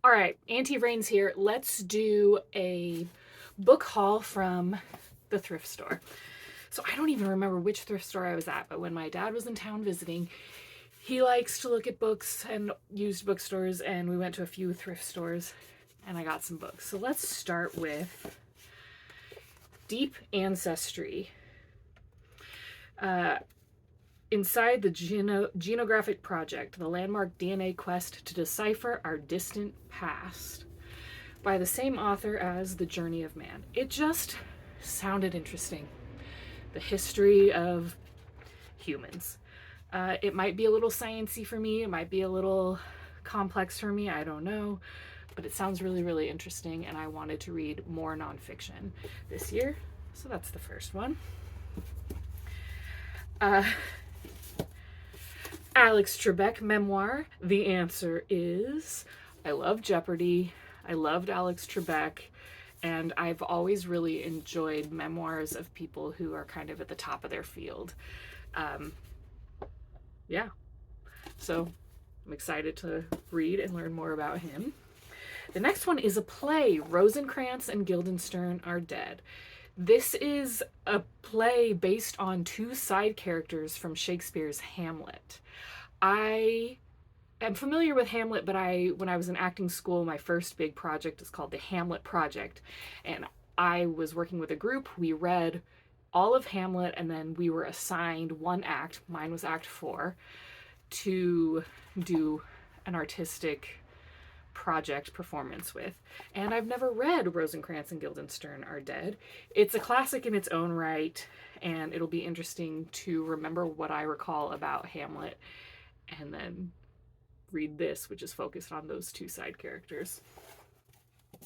All right, Auntie Rains here. Let's do a book haul from the thrift store. So I don't even remember which thrift store I was at, but when my dad was in town visiting, he likes to look at books and used bookstores, and we went to a few thrift stores and I got some books. So let's start with Deep Ancestry. Inside the Genographic Project, the landmark DNA quest to decipher our distant past, by the same author as The Journey of Man. It just sounded interesting. The history of humans. It might be a little sciencey for me. It might be a little complex for me. I don't know. But it sounds really, really interesting, and I wanted to read more nonfiction this year. So that's the first one. Alex Trebek memoir. The answer is I love Jeopardy. I loved Alex Trebek, and I've always really enjoyed memoirs of people who are kind of at the top of their field. Yeah, so I'm excited to read and learn more about him. The next one is a play, Rosencrantz and Guildenstern Are Dead. This is a play based on two side characters from Shakespeare's Hamlet. I am familiar with Hamlet, but when I was in acting school, my first big project is called the Hamlet Project. And I was working with a group. We read all of Hamlet, and then we were assigned one act, mine was Act 4, to do an artistic project performance with. And I've never read Rosencrantz and Guildenstern Are Dead. It's a classic in its own right, and it'll be interesting to remember what I recall about Hamlet and then read this, which is focused on those two side characters.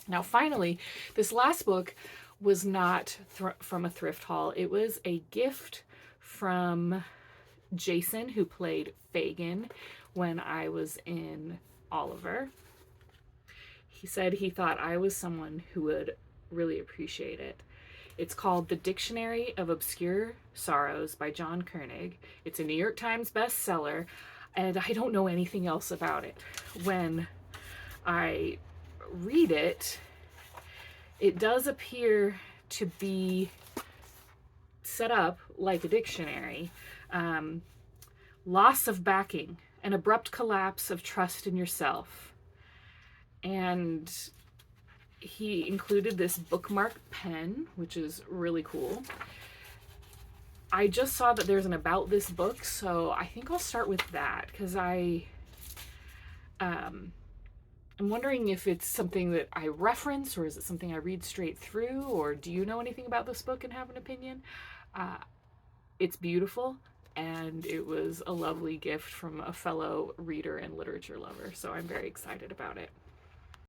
Now, finally, this last book was not from a thrift haul. It was a gift from Jason, who played Fagin when I was in Oliver. He said he thought I was someone who would really appreciate it. It's called The Dictionary of Obscure Sorrows by John Koenig. It's a New York Times bestseller, and I don't know anything else about it. When I read it, it does appear to be set up like a dictionary. Loss of backing, an abrupt collapse of trust in yourself. And he included this bookmark pen, which is really cool. I just saw that there's an about this book, so I think I'll start with that, because I'm wondering if it's something that I reference, or is it something I read straight through, or do you know anything about this book and have an opinion? It's beautiful, and it was a lovely gift from a fellow reader and literature lover, so I'm very excited about it.